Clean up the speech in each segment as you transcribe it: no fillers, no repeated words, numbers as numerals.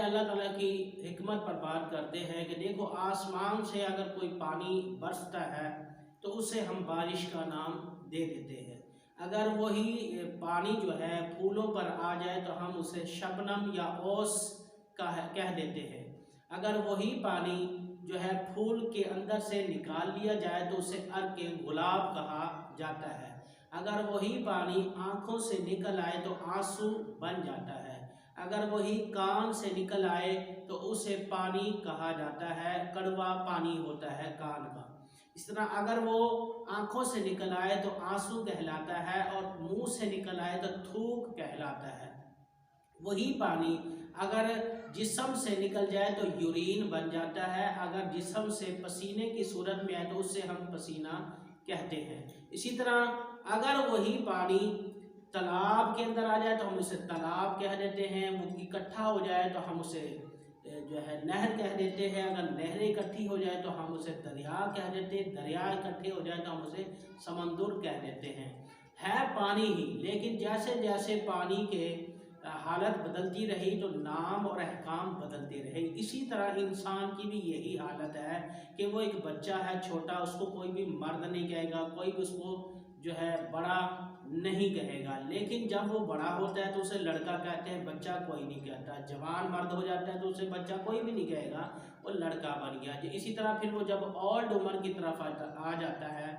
اللہ تعالیٰ کی حکمت پر بات کرتے ہیں کہ دیکھو آسمان سے اگر کوئی پانی برستا ہے تو اسے ہم بارش کا نام دے دیتے ہیں۔ اگر وہی پانی جو ہے پھولوں پر آ جائے تو ہم اسے شبنم یا اوس کہہ دیتے ہیں۔ اگر وہی پانی جو ہے پھول کے اندر سے نکال لیا جائے تو اسے عرق گلاب کہا جاتا ہے۔ اگر وہی پانی آنکھوں سے نکل آئے تو آنسو بن جاتا ہے۔ اگر وہی کان سے نکل آئے تو اسے پانی کہا جاتا ہے، کڑوا پانی ہوتا ہے کان کا۔ اس طرح اگر وہ آنکھوں سے نکل آئے تو آنسو کہلاتا ہے، اور منہ سے نکل آئے تو تھوک کہلاتا ہے۔ وہی پانی اگر جسم سے نکل جائے تو یورین بن جاتا ہے۔ اگر جسم سے پسینے کی صورت میں آئے تو اسے ہم پسینہ کہتے ہیں۔ اسی طرح اگر وہی پانی تالاب کے اندر آ جائے تو ہم اسے تالاب کہہ دیتے ہیں، وہ اکٹھا ہو جائے تو ہم اسے جو ہے نہر کہہ دیتے ہیں۔ اگر نہریں اکٹھی ہو جائے تو ہم اسے دریا کہہ دیتے ہیں، دریا اکٹھے ہو جائے تو ہم اسے سمندر کہہ دیتے ہیں۔ ہے پانی ہی، لیکن جیسے جیسے پانی کے حالت بدلتی رہی تو نام اور احکام بدلتے رہے۔ اسی طرح انسان کی بھی یہی حالت ہے کہ وہ ایک بچہ ہے چھوٹا، اس کو کوئی بھی مرد نہیں کہے گا، کوئی بھی اس کو جو ہے بڑا نہیں کہے گا، لیکن جب وہ بڑا ہوتا ہے تو اسے لڑکا کہتے ہیں، بچہ کوئی نہیں کہتا۔ جوان مرد ہو جاتا ہے تو اسے بچہ کوئی بھی نہیں کہے گا، وہ لڑکا بن گیا۔ اسی طرح پھر وہ جب اولڈ عمر کی طرف آ جاتا ہے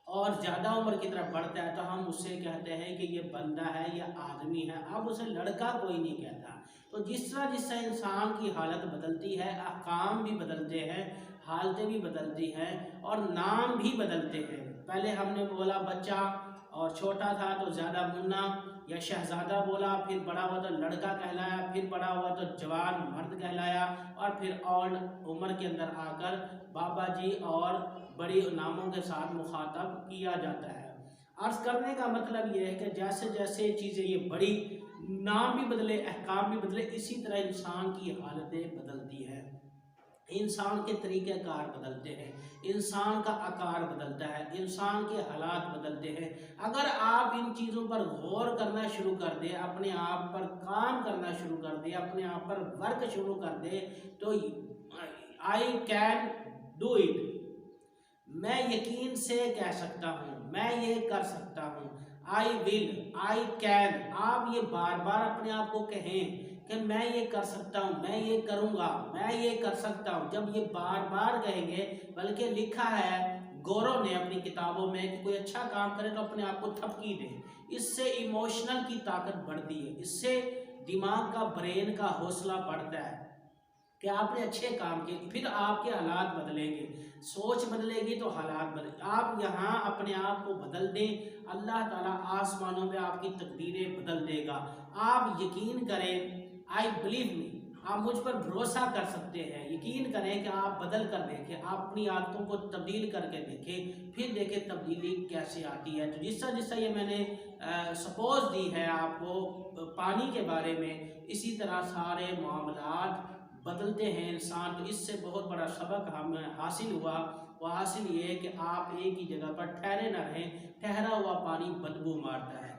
اور زیادہ عمر کی طرف بڑھتا ہے تو ہم اسے کہتے ہیں کہ یہ بندہ ہے یا آدمی ہے، اب اسے لڑکا کوئی نہیں کہتا۔ تو جس طرح انسان کی حالت بدلتی ہے، احکام بھی بدلتے ہیں، حالتیں بھی بدلتی ہیں، اور نام بھی بدلتے ہیں۔ پہلے ہم نے بولا بچہ، اور چھوٹا تھا تو زیادہ منا یا شہزادہ بولا، پھر بڑا ہوا تو لڑکا کہلایا، پھر بڑا ہوا تو جوان مرد کہلایا، اور پھر اولڈ عمر کے اندر آ کر بابا جی اور بڑی ناموں کے ساتھ مخاطب کیا جاتا ہے۔ عرض کرنے کا مطلب یہ ہے کہ جیسے جیسے چیزیں یہ بڑی، نام بھی بدلے، احکام بھی بدلے، اسی طرح انسان کی حالتیں بدلتی ہیں، انسان کے طریقہ کار بدلتے ہیں، انسان کا آکار بدلتا ہے، انسان کے حالات بدلتے ہیں۔ اگر آپ ان چیزوں پر غور کرنا شروع کر دیں، اپنے آپ پر کام کرنا شروع کر دیں، اپنے آپ پر ورک شروع کر دیں تو آئی کین ڈو اٹ، میں یقین سے کہہ سکتا ہوں، میں یہ کر سکتا ہوں، آئی ول، آئی کین، آپ یہ بار بار اپنے آپ کو کہیں کہ میں یہ کر سکتا ہوں، میں یہ کروں گا، میں یہ کر سکتا ہوں۔ جب یہ بار بار کہیں گے، بلکہ لکھا ہے گورو نے اپنی کتابوں میں کہ کوئی اچھا کام کرے تو اپنے آپ کو تھپکی دے، اس سے ایموشنل کی طاقت بڑھتی ہے، اس سے دماغ کا، برین کا حوصلہ بڑھتا ہے کہ آپ نے اچھے کام کیے، پھر آپ کے حالات بدلیں گے، سوچ بدلے گی تو حالات بدلیں گے۔ آپ یہاں اپنے آپ کو بدل دیں، اللہ تعالیٰ آسمانوں میں آپ کی تقدیریں بدل دے گا۔ آپ یقین کریں، آئی بلیو می، آپ مجھ پر بھروسہ کر سکتے ہیں، یقین کریں کہ آپ بدل کر دیکھیں، آپ اپنی عادتوں کو تبدیل کر کے دیکھیں، پھر دیکھیں تبدیلی کیسے آتی ہے۔ تو جس طرح یہ میں نے سپوز دی ہے آپ کو پانی کے بارے میں، اسی طرح سارے معاملات بدلتے ہیں انسان۔ تو اس سے بہت بڑا سبق ہمیں حاصل ہوا، وہ حاصل یہ ہے کہ آپ ایک ہی جگہ پر ٹھہرے نہ رہیں، ٹھہرا ہوا پانی بدبو مارتا ہے،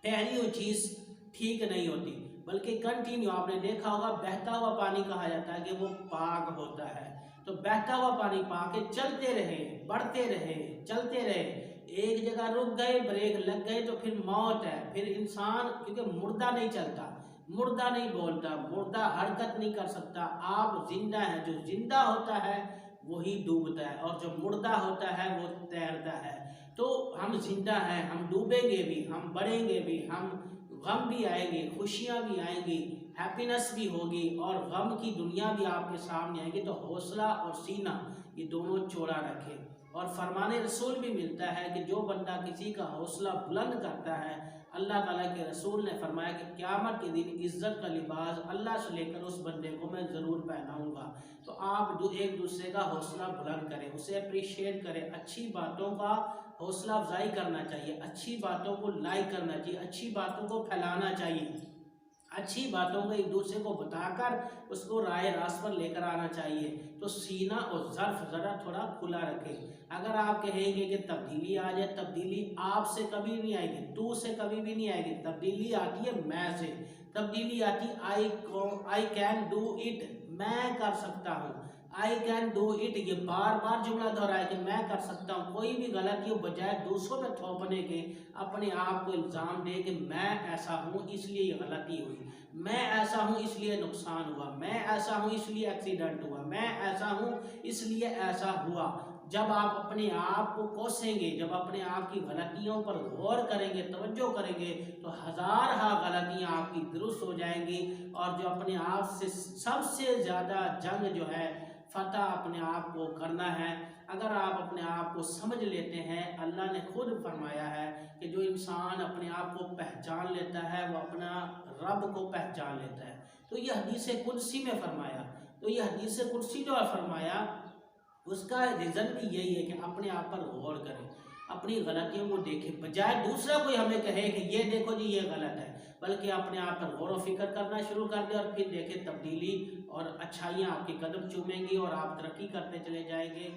ٹھہری ہوئی چیز ٹھیک نہیں ہوتی، بلکہ کنٹینیو، آپ نے دیکھا ہوگا بہتا ہوا پانی کہا جاتا ہے کہ وہ پاک ہوتا ہے۔ تو بہتا ہوا پانی پاک ہے، چلتے رہے، بڑھتے رہے، چلتے رہے، ایک جگہ رک گئے، بریک لگ گئے تو پھر موت ہے۔ پھر انسان، کیونکہ مردہ نہیں چلتا، مردہ نہیں بولتا، مردہ حرکت نہیں کر سکتا، آپ زندہ ہیں، جو زندہ ہوتا ہے وہی ڈوبتا ہے، اور جو مردہ ہوتا ہے وہ تیرتا ہے۔ تو ہم زندہ ہیں، ہم ڈوبیں گے بھی، ہم بڑھیں گے بھی، ہم غم بھی آئیں گے، خوشیاں بھی آئیں گی، ہیپینس بھی ہوگی، اور غم کی دنیا بھی آپ کے سامنے آئے گی۔ تو حوصلہ اور سینہ یہ دونوں چوڑا رکھیں، اور فرمان رسول بھی ملتا ہے کہ جو بندہ کسی کا حوصلہ بلند کرتا ہے، اللہ تعالیٰ کے رسول نے فرمایا کہ قیامت کے دن عزت کا لباس اللہ سے لے کر اس بندے کو میں ضرور پہناؤں گا۔ تو آپ ایک دوسرے کا حوصلہ بلند کریں، اسے اپریشیٹ کریں، اچھی باتوں کا حوصلہ افزائی کرنا چاہیے، اچھی باتوں کو لائک کرنا چاہیے، اچھی باتوں کو پھیلانا چاہیے، اچھی باتوں کو ایک دوسرے کو بتا کر اس کو رائے راست پر لے کر آنا چاہیے۔ تو سینہ اور ظرف ذرا تھوڑا کھلا رکھیں۔ اگر آپ کہیں گے کہ تبدیلی آ جائے، تبدیلی آپ سے کبھی نہیں آئے گی، تو سے کبھی بھی نہیں آئے گی، تبدیلی آتی ہے میں سے۔ تبدیلی آتی آئی کین ڈو اٹ، میں کر سکتا ہوں، آئی کین ڈو اٹ، یہ بار بار جملہ دہرایا کہ میں کر سکتا ہوں۔ کوئی بھی غلطی ہو بجائے دوسروں پہ تھوپنے کے اپنے آپ کو الزام دے کہ میں ایسا ہوں اس لیے یہ غلطی ہوئی، میں ایسا ہوں اس لیے نقصان ہوا، میں ایسا ہوں اس لیے ایکسیڈنٹ ہوا، میں ایسا ہوں اس لیے ایسا ہوا۔ جب آپ اپنے آپ کو کوسیں گے، جب اپنے آپ کی غلطیوں پر غور کریں گے، توجہ کریں گے، تو ہزارہ غلطیاں آپ کی درست ہو جائیں گی، اور جو اپنے آپ سے سب سے زیادہ جنگ جو ہے فتح اپنے آپ کو کرنا ہے۔ اگر آپ اپنے آپ کو سمجھ لیتے ہیں، اللہ نے خود فرمایا ہے کہ جو انسان اپنے آپ کو پہچان لیتا ہے وہ اپنا رب کو پہچان لیتا ہے۔ تو یہ حدیث قدسی میں فرمایا، تو یہ حدیث قدسی جو ہے فرمایا اس کا ریزن بھی یہی ہے کہ اپنے آپ پر غور کریں، اپنی غلطیوں کو دیکھیں، بجائے دوسرا کوئی ہمیں کہے کہ یہ دیکھو جی یہ غلط ہے، بلکہ اپنے آپ پر غور و فکر کرنا شروع کر دیں، اور پھر دیکھیں تبدیلی اور اچھائیاں آپ کے قدم چومیں گی اور آپ ترقی کرتے چلے جائیں گے۔